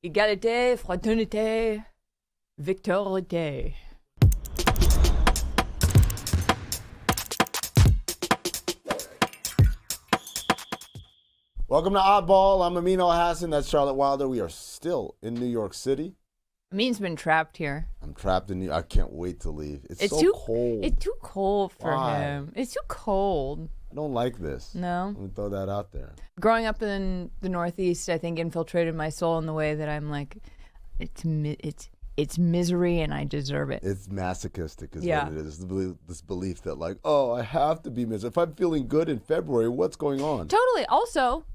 Égalité, fraternité, victorité. Welcome to Oddball. I'm Amin Elhassan. That's Charlotte Wilder. We are still in New York City. Amin's been trapped here. I'm trapped in New York. I can't wait to leave. It's so too cold. It's too cold for Why? him. It's too cold. I don't like this. No. Let me throw that out there. Growing up in the Northeast, I think infiltrated my soul in the way that I'm like, it's misery and I deserve it. It's masochistic is Yeah. what it is. This belief that like, oh, I have to be miserable. If I'm feeling good in February, what's going on? Totally. Also,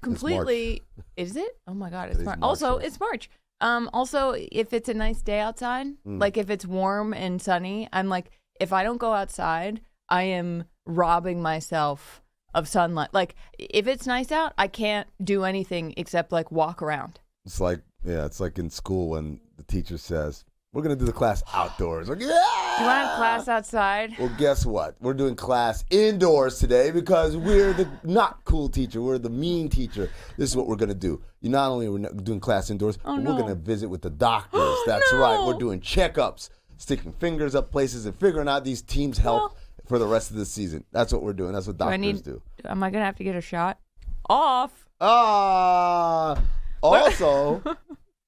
completely. Is it? Oh my God, it's March. Also, it's March. Also, if it's a nice day outside, like if it's warm and sunny, I'm like, if I don't go outside, I am robbing myself of sunlight. Like, if it's nice out, I can't do anything except like walk around. It's like in school when the teacher says, we're going to do the class outdoors. Like, yeah! You want to have class outside? Well, guess what? We're doing class indoors today because we're the not cool teacher. We're the mean teacher. This is what we're going to do. Not only are we doing class indoors, but we're going to visit with the doctors. That's right. We're doing checkups, sticking fingers up places and figuring out these teams' health for the rest of the season. That's what we're doing. That's what doctors do. Am I going to have to get a shot? Off. Also,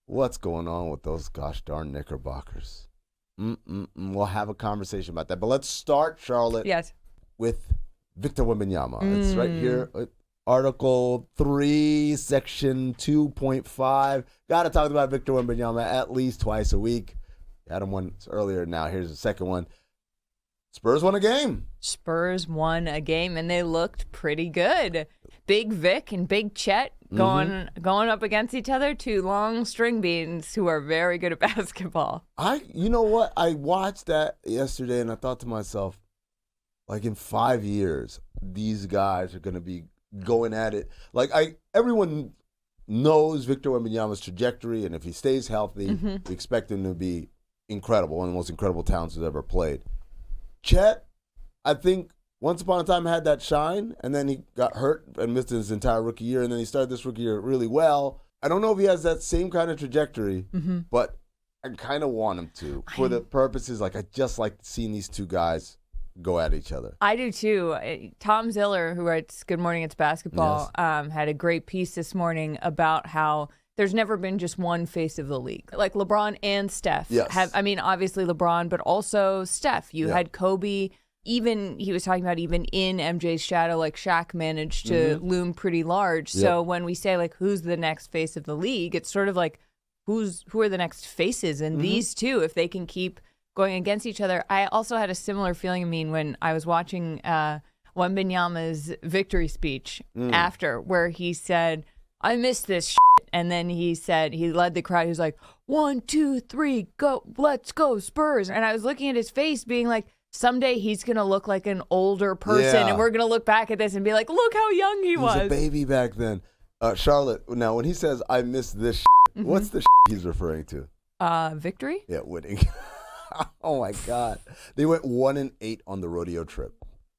what's going on with those gosh darn Knickerbockers? We'll have a conversation about that. But let's start, Charlotte, with Victor Wembanyama. It's right here, Article 3, Section 2.5. Got to talk about Victor Wembanyama at least twice a week. Had him once earlier. Now here's the second one. Spurs won a game. Spurs won a game, and they looked pretty good. Big Vic and Big Chet going up against each other, two long string beans who are very good at basketball. You know what? I watched that yesterday, and I thought to myself, like in 5 years, these guys are going to be going at it. Like everyone knows Victor Wembanyama's trajectory, and if he stays healthy, we expect him to be incredible, one of the most incredible talents who's ever played. Chet, I think once upon a time had that shine, and then he got hurt and missed his entire rookie year, and then he started this rookie year really well. I don't know if he has that same kind of trajectory, but I kind of want him to for the purposes, like I just like seeing these two guys go at each other. I do too. Tom Ziller, who writes Good Morning It's Basketball, had a great piece this morning about how there's never been just one face of the league. Like LeBron and Steph have, I mean, obviously LeBron, but also Steph. You had Kobe. Even he was talking about even in MJ's shadow, like Shaq managed to loom pretty large. So when we say like who's the next face of the league, it's sort of like who are the next faces, and these two, if they can keep going against each other. I also had a similar feeling, I mean, when I was watching Wembanyama's victory speech after, where he said, I miss this shit. And then he said, he led the crowd. He was like, 1, 2, 3, go, let's go Spurs. And I was looking at his face being like, someday he's going to look like an older person, and we're going to look back at this and be like, look how young he was. He was a baby back then. Charlotte, now when he says, I miss this what's the he's referring to? Victory? Yeah, winning. Oh, my God. They went 1-8 on the rodeo trip.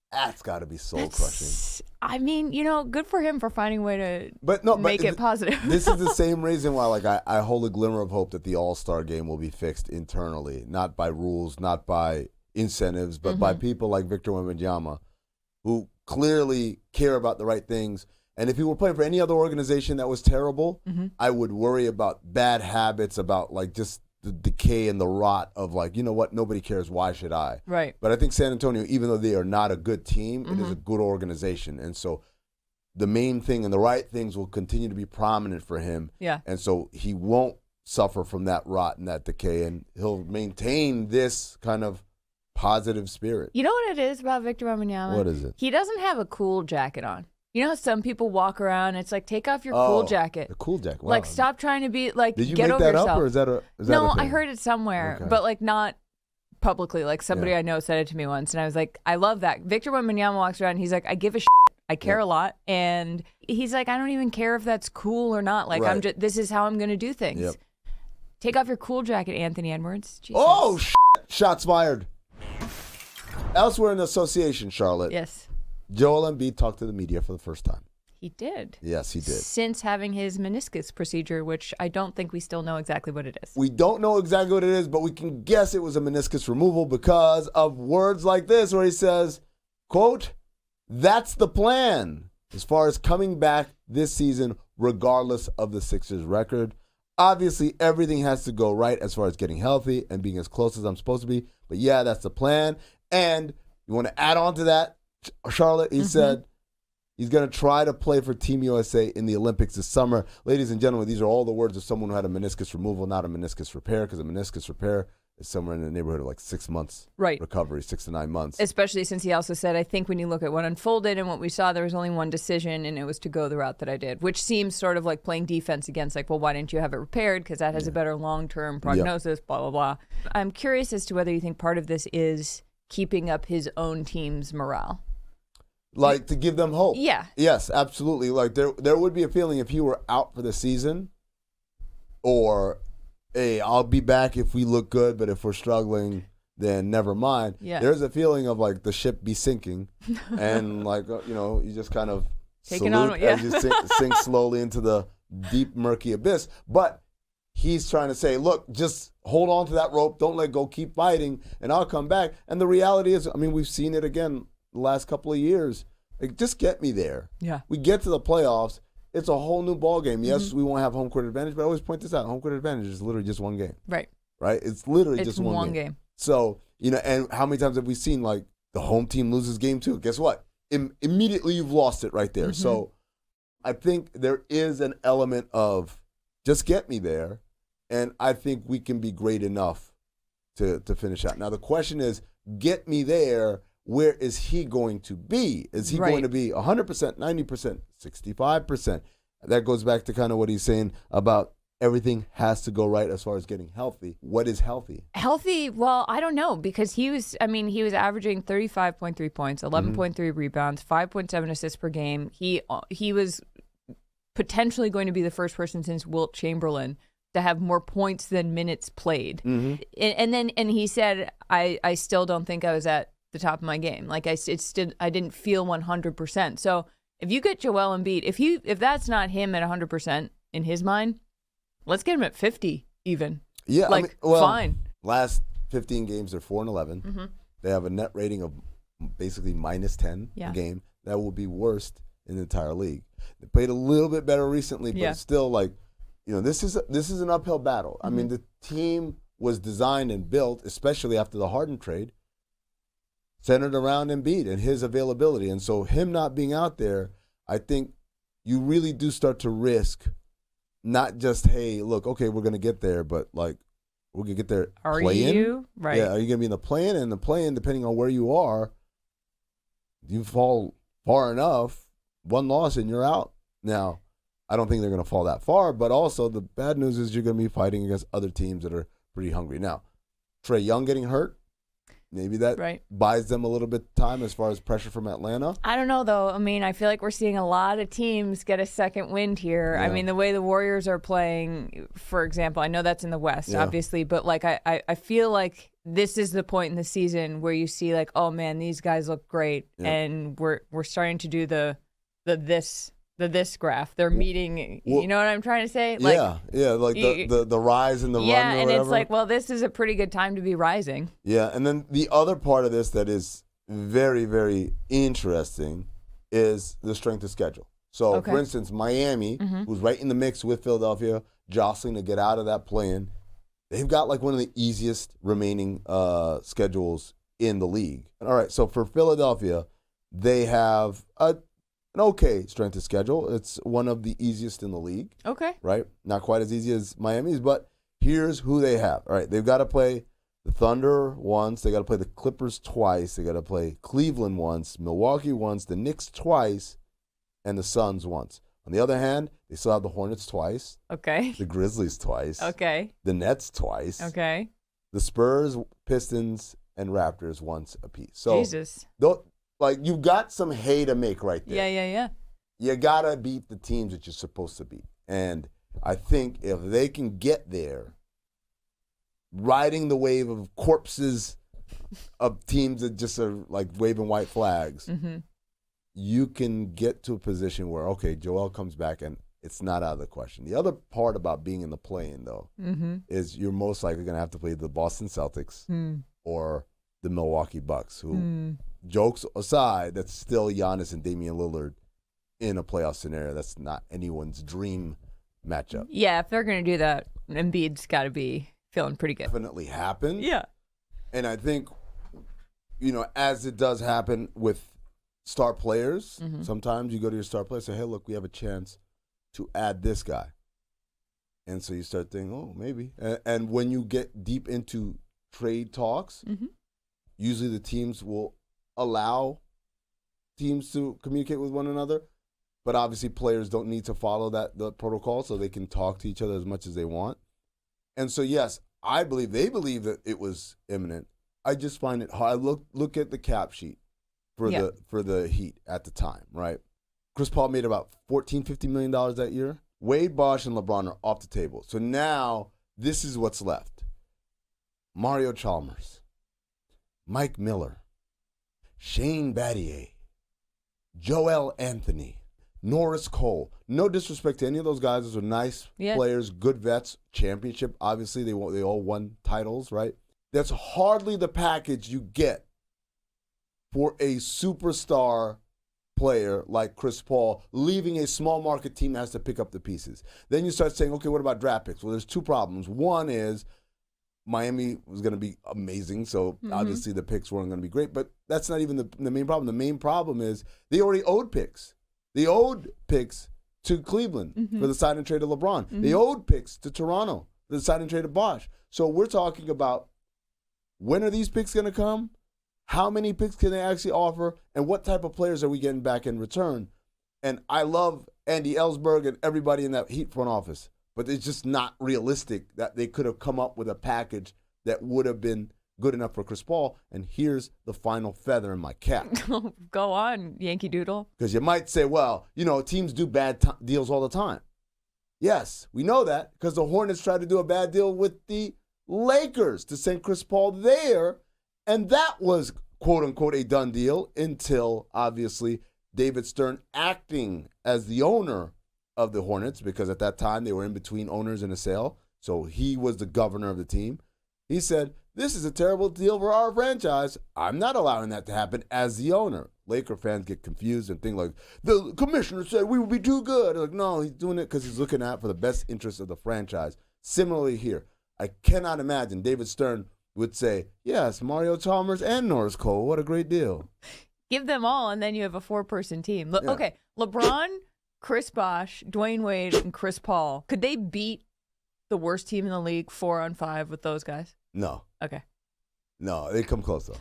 That's got to be soul-crushing. I mean, you know, good for him for finding a way to make it positive. This is the same reason why, like, I hold a glimmer of hope that the All-Star game will be fixed internally, not by rules, not by incentives, but by people like Victor Wembanyama, who clearly care about the right things. And if he were playing for any other organization that was terrible, I would worry about bad habits, about like just the decay and the rot of like, you know what, nobody cares, why should I? Right. But I think San Antonio, even though they are not a good team, it is a good organization. And so the main thing and the right things will continue to be prominent for him. Yeah. And so he won't suffer from that rot and that decay, and he'll maintain this kind of positive spirit. You know what it is about Victor Wembanyama? What is it? He doesn't have a cool jacket on. You know how some people walk around and it's like, take off your cool jacket. A cool jacket. Wow. Like, stop trying to be like, did you get make over that yourself. up, or is that a thing? No, I heard it somewhere, but like not publicly. Like somebody I know said it to me once, and I was like, I love that. Victor Wembanyama walks around and he's like, I give a shit. I care a lot, and he's like, I don't even care if that's cool or not. Like, I'm just, this is how I'm going to do things. Yep. Take off your cool jacket, Anthony Edwards. Jesus. Oh, shots fired. Elsewhere in the association, Charlotte. Yes. Joel Embiid talked to the media for the first time. He did. Yes, he did. Since having his meniscus procedure, which I don't think we still know exactly what it is. We don't know exactly what it is, but we can guess it was a meniscus removal because of words like this where he says, quote, "That's the plan as far as coming back this season regardless of the Sixers record. Obviously, everything has to go right as far as getting healthy and being as close as I'm supposed to be. But yeah, that's the plan." And you want to add on to that, Charlotte, he said he's going to try to play for Team USA in the Olympics this summer. Ladies and gentlemen, these are all the words of someone who had a meniscus removal, not a meniscus repair, because a meniscus repair is somewhere in the neighborhood of like 6 months recovery, 6 to 9 months. Especially since he also said, I think when you look at what unfolded and what we saw, there was only one decision, and it was to go the route that I did, which seems sort of like playing defense against, like, well, why didn't you have it repaired? Because that has a better long-term prognosis, blah, blah, blah. I'm curious as to whether you think part of this is keeping up his own team's morale. Like, to give them hope. Yeah. Yes, absolutely. Like, there would be a feeling if he were out for the season, or, hey, I'll be back if we look good, but if we're struggling, then never mind. Yeah. There's a feeling of, like, the ship be sinking, and, like, you just kind of taking on, as you sink slowly into the deep, murky abyss. But he's trying to say, look, just hold on to that rope. Don't let go. Keep fighting, and I'll come back. And the reality is, I mean, we've seen it again the last couple of years. Like, just get me there. Yeah. We get to the playoffs. It's a whole new ball game. Yes, we won't have home court advantage, but I always point this out. Home court advantage is literally just one game. Right. Right? It's literally just one game. So, and how many times have we seen, like, the home team loses game 2? Guess what? Immediately you've lost it right there. So I think there is an element of just get me there, and I think we can be great enough to finish out. Now, the question is, get me there, where is he going to be? Is he going to be 100%, 90%, 65%? That goes back to kind of what he's saying about everything has to go right as far as getting healthy. What is healthy? Healthy, well, I don't know, because he was averaging 35.3 points, 11.3 rebounds, 5.7 assists per game. He was potentially going to be the first person since Wilt Chamberlain to have more points than minutes played. And he said, I still don't think I was at the top of my game. Like, I didn't feel 100%. So if you get Joel Embiid, if that's not him at 100% in his mind, let's get him at 50 even. Yeah, like, fine. Last 15 games, they're 4-11. They have a net rating of basically -10 a game. That will be worst in the entire league. They played a little bit better recently, but it's still like, this is an uphill battle. I mean, the team was designed and built, especially after the Harden trade, centered around Embiid and his availability. And so him not being out there, I think you really do start to risk not just, hey, look, okay, we're going to get there, but, like, we're going to get there play-in. Are you? Right. Yeah, are you going to be in the play-in? And the play-in, depending on where you are, you fall far enough, one loss and you're out. Now, I don't think they're going to fall that far, but also the bad news is you're going to be fighting against other teams that are pretty hungry. Now, Trae Young getting hurt, maybe that buys them a little bit of time as far as pressure from Atlanta. I don't know, though. I mean, I feel like we're seeing a lot of teams get a second wind here. Yeah. I mean, the way the Warriors are playing, for example, I know that's in the West, obviously, but, like, I feel like this is the point in the season where you see, like, oh, man, these guys look great, and we're starting to do the this graph. They're meeting, you know what I'm trying to say? Like, like the rise and the run or and whatever. It's like, well, this is a pretty good time to be rising. Yeah, and then the other part of this that is very, very interesting is the strength of schedule. So, for instance, Miami, who's right in the mix with Philadelphia, jostling to get out of that play-in, they've got like one of the easiest remaining schedules in the league. All right, so for Philadelphia, they have an okay strength of schedule. It's one of the easiest in the league. Okay. Right? Not quite as easy as Miami's, but here's who they have. All right, they've got to play the Thunder once. They got to play the Clippers twice. They got to play Cleveland once, Milwaukee once, the Knicks twice, and the Suns once. On the other hand, they still have the Hornets twice. Okay. The Grizzlies twice. Okay. The Nets twice. Okay. The Spurs, Pistons, and Raptors once apiece. So, Jesus. Like, you've got some hay to make right there. Yeah. You got to beat the teams that you're supposed to beat. And I think if they can get there, riding the wave of corpses of teams that just are like waving white flags, you can get to a position where, okay, Joel comes back and it's not out of the question. The other part about being in the play-in, though, is you're most likely going to have to play the Boston Celtics or the Milwaukee Bucks, who, jokes aside, that's still Giannis and Damian Lillard in a playoff scenario. That's not anyone's dream matchup. Yeah, if they're going to do that, Embiid's got to be feeling pretty good. Definitely happen. Yeah. And I think, as it does happen with star players, sometimes you go to your star player and say, hey, look, we have a chance to add this guy. And so you start thinking, oh, maybe. And when you get deep into trade talks, usually the teams will allow teams to communicate with one another. But obviously players don't need to follow the protocol, so they can talk to each other as much as they want. And so, yes, I believe they believe that it was imminent. I just find it hard. Look at the cap sheet for the Heat at the time, right? Chris Paul made about $14-15 million that year. Wade, Bosh, and LeBron are off the table. So now this is what's left. Mario Chalmers, Mike Miller, Shane Battier, Joel Anthony, Norris Cole. No disrespect to any of those guys. Those are nice players, good vets, championship. Obviously, they all won titles, right? That's hardly the package you get for a superstar player like Chris Paul, leaving a small market team that has to pick up the pieces. Then you start saying, okay, what about draft picks? Well, there's two problems. One is Miami was going to be amazing, so obviously the picks weren't going to be great, but that's not even the main problem. The main problem is they already owed picks. They owed picks to Cleveland for the sign and trade of LeBron. They owed picks to Toronto for the sign and trade of Bosh. So we're talking about, when are these picks going to come? How many picks can they actually offer? And what type of players are we getting back in return? And I love Andy Ellsberg and everybody in that Heat front office, but it's just not realistic that they could have come up with a package that would have been good enough for Chris Paul. And here's the final feather in my cap. Go on, Yankee Doodle. Because you might say, well, teams do bad deals all the time. Yes, we know that because the Hornets tried to do a bad deal with the Lakers to send Chris Paul there. And that was, quote unquote, a done deal until, obviously, David Stern, acting as the owner of the Hornets, because at that time they were in between owners in a sale, so he was the governor of the team. He said, this is a terrible deal for our franchise. I'm not allowing that to happen as the owner. Laker fans get confused and think like, the commissioner said we would be too good. Like, no, he's doing it because he's looking out for the best interest of the franchise. Similarly here, I cannot imagine David Stern would say, yes, Mario Chalmers and Norris Cole. What a great deal. Give them all, and then you have a 4-person team. Okay, LeBron, Chris Bosh, Dwayne Wade, and Chris Paul. Could they beat the worst team in the league 4-on-5 with those guys? No. Okay. No, they come close, though.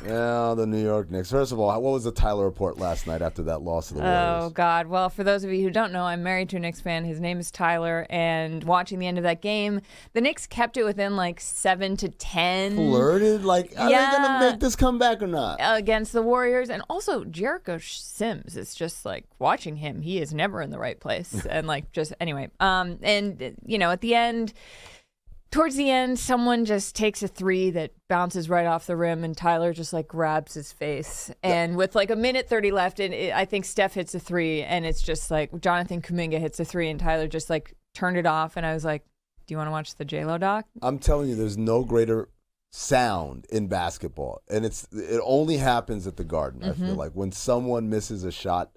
Yeah, the New York Knicks. First of all, what was the Tyler report last night after that loss to the Warriors? Oh, God. Well, for those of you who don't know, I'm married to a Knicks fan. His name is Tyler. And watching the end of that game, the Knicks kept it within 7 to 10. Flirted? Are they going to make this comeback or not? Against the Warriors. And also, Jericho Sims is just watching him. He is never in the right place. And anyway. And, at the end, towards the end, someone just takes a 3 that bounces right off the rim, and Tyler just grabs his face. And with 1:30 left, and I think Steph hits a 3, and it's just Jonathan Kuminga hits a 3, and Tyler just turned it off. And I was like, do you want to watch the J-Lo doc? I'm telling you, there's no greater sound in basketball. And it only happens at the Garden, I feel like. When someone misses a shot,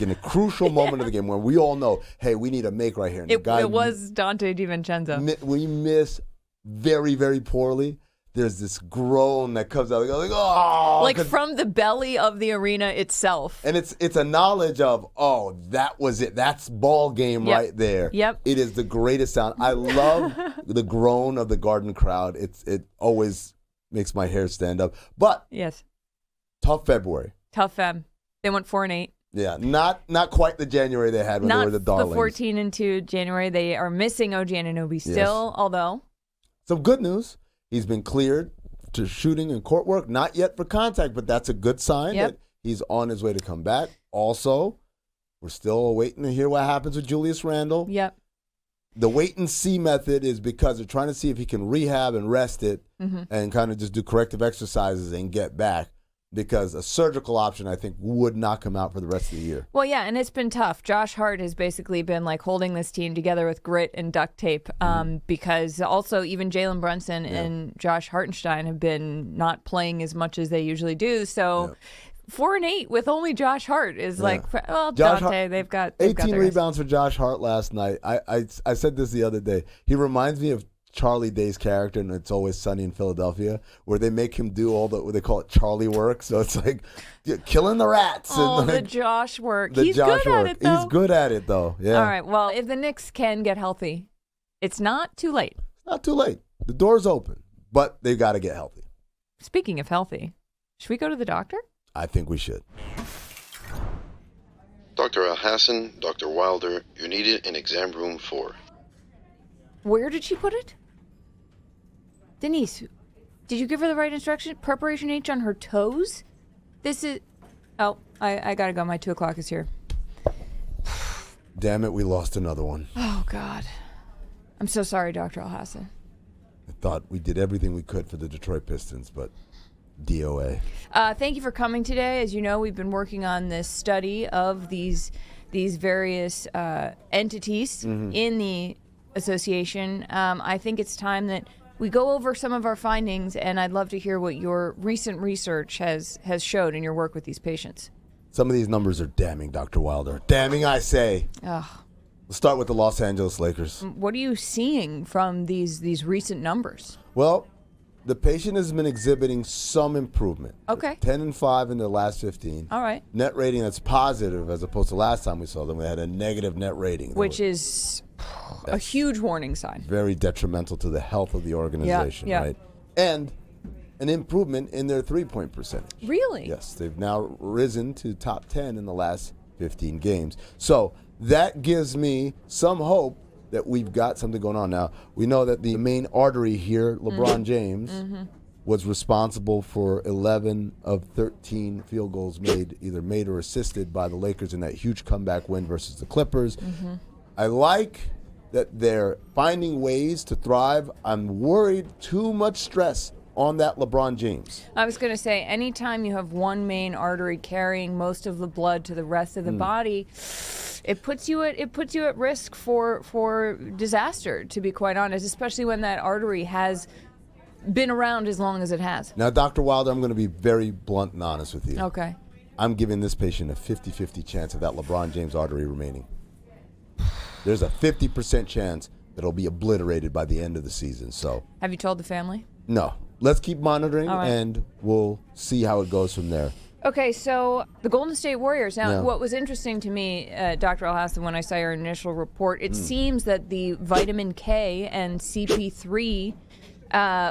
in a crucial moment of the game where we all know, hey, we need a make right here. And it was Dante DiVincenzo. When you miss very, very poorly, there's this groan that comes out. Oh! From the belly of the arena itself. And it's a knowledge of, oh, that was it. That's ball game right there. Yep. It is the greatest sound. I love the groan of the Garden crowd. It always makes my hair stand up. But yes, tough February. Tough Feb. They went 4-8. Yeah, not quite the January they had when they were the darlings. Not the 14-2 January. They are missing OG Anunoby still, although. Some good news. He's been cleared to shooting and court work. Not yet for contact, but that's a good sign that he's on his way to come back. Also, we're still waiting to hear what happens with Julius Randle. Yep. The wait and see method is because they're trying to see if he can rehab and rest it and kind of just do corrective exercises and get back. Because a surgical option, I think, would knock him out for the rest of the year. Well, yeah, and it's been tough. Josh Hart has basically been like holding this team together with grit and duct tape because also even Jalen Brunson and Josh Hartenstein have been not playing as much as they usually do. So 4-8 with only Josh Hart is well, Dante, they've got 18 rebounds for Josh Hart last night. I said this the other day. He reminds me of Charlie Day's character in It's Always Sunny in Philadelphia, where they make him do all what they call it Charlie work. So it's like killing the rats. Oh, and the Josh work. He's good at it, though. He's good at it, though. Yeah. All right. Well, if the Knicks can get healthy, it's not too late. It's not too late. The door's open, but they've got to get healthy. Speaking of healthy, should we go to the doctor? I think we should. Dr. Elhassan, Dr. Wilder, you're needed in exam room 4. Where did she put it? Denise, did you give her the right instruction? Preparation H on her toes? This is... Oh, I gotta go. My 2 o'clock is here. Damn it, we lost another one. Oh, God. I'm so sorry, Dr. Elhassan. I thought we did everything we could for the Detroit Pistons, but... DOA. Thank you for coming today. As you know, we've been working on this study of these various entities in the association. I think it's time that we go over some of our findings, and I'd love to hear what your recent research has showed in your work with these patients. Some of these numbers are damning, Dr. Wilder. Damning, I say. Ugh. Let's start with the Los Angeles Lakers. What are you seeing from these recent numbers? Well, the patient has been exhibiting some improvement. Okay. 10-5 in their last 15. All right. Net rating that's positive as opposed to last time we saw them. They had a negative net rating. Which is a huge warning sign. Very detrimental to the health of the organization, yeah. right? And an improvement in their three-point percentage. Really? Yes. They've now risen to top 10 in the last 15 games. So that gives me some hope that we've got something going on. Now, we know that the main artery here, LeBron James, was responsible for 11 of 13 field goals either made or assisted by the Lakers in that huge comeback win versus the Clippers. I like that they're finding ways to thrive. I'm worried too much stress on that LeBron James. I was going to say, anytime you have one main artery carrying most of the blood to the rest of the body, it puts you at risk for disaster, to be quite honest, especially when that artery has been around as long as it has. Now, Dr. Wilder, I'm going to be very blunt and honest with you. Okay. I'm giving this patient a 50-50 chance of that LeBron James artery remaining. There's a 50% chance that it'll be obliterated by the end of the season. So, have you told the family? No. Let's keep monitoring, and we'll see how it goes from there. Okay, so the Golden State Warriors. Now, what was interesting to me, Dr. Elhassan, when I saw your initial report, it seems that the vitamin K and CP3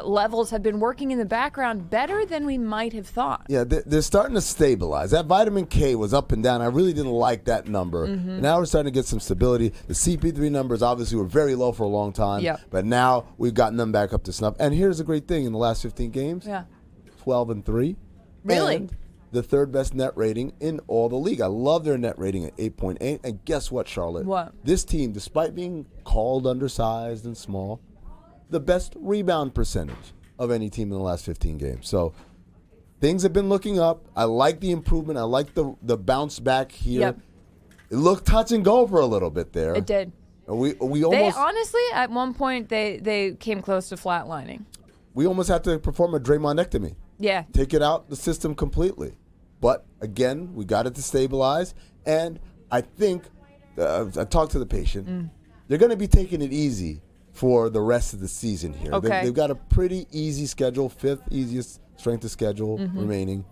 levels have been working in the background better than we might have thought. Yeah, they're starting to stabilize. That vitamin K was up and down. I really didn't like that number. Now we're starting to get some stability. The CP3 numbers obviously were very low for a long time, but now we've gotten them back up to snuff. And here's the great thing. In the last 15 games, 12-3. Really? And the third best net rating in all the league. I love their net rating at 8.8. And guess what, Charlotte? What? This team, despite being called undersized and small, the best rebound percentage of any team in the last 15 games. So things have been looking up. I like the improvement. I like the bounce back here. Yep. It looked touch and go for a little bit there. It did. We They almost honestly, at one point, they came close to flatlining. we almost had to perform a Draymondectomy. Yeah. Take it out the system completely. But again, we got it to stabilize. And I think I talked to the patient. They're going to be taking it easy for the rest of the season here. Okay. They've got a pretty easy schedule, 5th easiest strength of schedule remaining.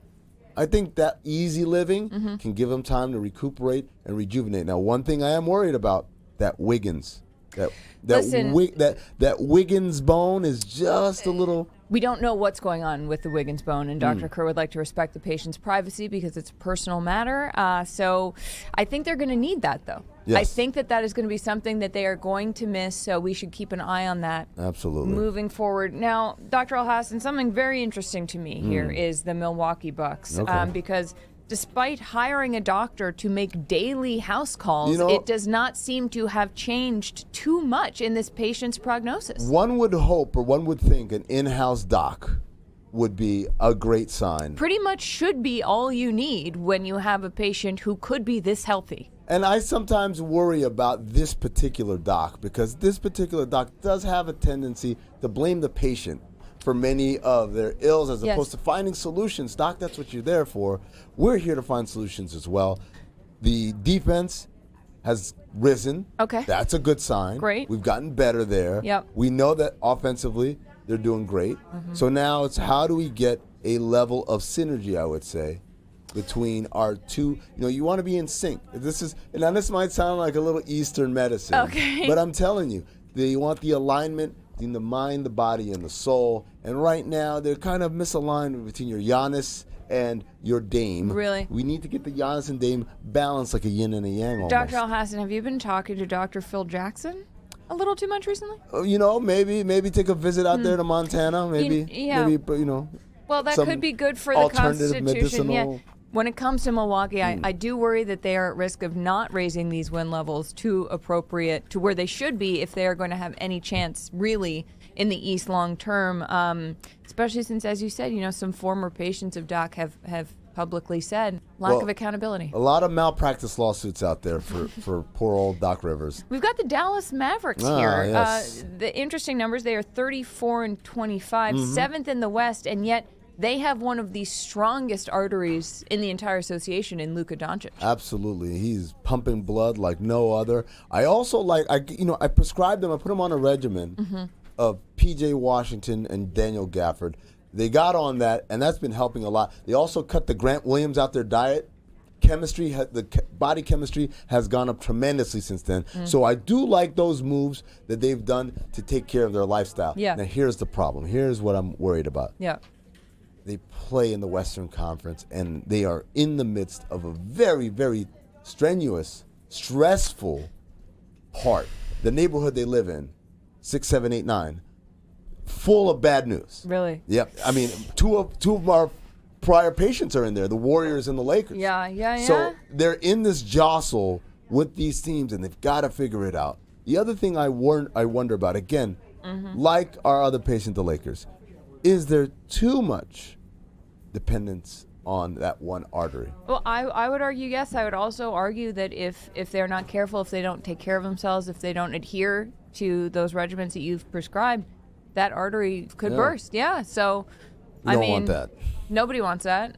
I think that easy living can give them time to recuperate and rejuvenate. Now, one thing I am worried about, that Wiggins. That Wiggins bone is just a little... We don't know what's going on with the Wiggins bone, and Dr. Kerr would like to respect the patient's privacy because it's a personal matter. So I think they're going to need that, though. Yes. I think that is going to be something that they are going to miss, so we should keep an eye on that. Absolutely. Moving forward. Now, Dr. Elhassan, something very interesting to me here is the Milwaukee Bucks, Okay. because despite hiring a doctor to make daily house calls, it does not seem to have changed too much in this patient's prognosis. One would hope, or one would think, an in-house doc would be a great sign. Pretty much should be all you need when you have a patient who could be this healthy. And I sometimes worry about this particular doc, because this particular doc does have a tendency to blame the patient for many of their ills as opposed to finding solutions. Doc, that's what you're there for. We're here to find solutions as well. The defense has risen. Okay. That's a good sign. Great. We've gotten better there. Yep. We know that offensively they're doing great. So now it's how do we get a level of synergy, I would say, between our two. You want to be in sync. Now this might sound like a little Eastern medicine. Okay. But I'm telling you, you want the alignment between the mind, the body, and the soul. And right now, they're kind of misaligned between your Giannis and your Dame. Really? We need to get the Giannis and Dame balanced like a yin and a yang almost. Dr. Elhassan, have you been talking to Dr. Phil Jackson a little too much recently? Maybe take a visit out there to Montana. Maybe, Well, that could be good for the Constitution. Medicinal. When it comes to Milwaukee, I do worry that they are at risk of not raising these win levels to appropriate to where they should be if they are going to have any chance really in the East long term, especially since, as you said, some former patients of Doc have publicly said lack of accountability. A lot of malpractice lawsuits out there for poor old Doc Rivers. We've got the Dallas Mavericks here. Yes. The interesting numbers, they are 34-25, seventh in the West, and yet they have one of the strongest arteries in the entire association in Luka Doncic. Absolutely. He's pumping blood like no other. I also I prescribed them, I put them on a regimen of P.J. Washington and Daniel Gafford. They got on that, and that's been helping a lot. They also cut the Grant Williams out their diet. The body chemistry has gone up tremendously since then. So I do like those moves that they've done to take care of their lifestyle. Yeah. Now here's the problem. Here's what I'm worried about. Yeah. They play in the Western Conference, and they are in the midst of a very, very strenuous, stressful part. The neighborhood they live in, 6, 7, 8, 9, full of bad news. Really? Yep. I mean, two of our prior patients are in there, the Warriors and the Lakers. Yeah. So they're in this jostle with these teams, and they've got to figure it out. The other thing I wonder about, again, like our other patient, the Lakers, is there too much dependence on that one artery? Well, I would argue yes. I would also argue that if they're not careful, if they don't take care of themselves, if they don't adhere to those regimens that you've prescribed, that artery could burst. Yeah. So, You don't want that. Nobody wants that,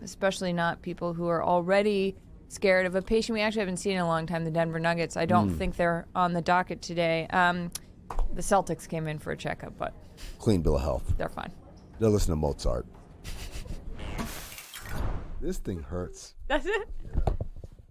especially not people who are already scared of a patient we actually haven't seen in a long time, the Denver Nuggets. I don't think they're on the docket today. The Celtics came in for a checkup, but Clean bill of health. they're fine. They're listening to Mozart. This thing hurts. That's it? Yeah.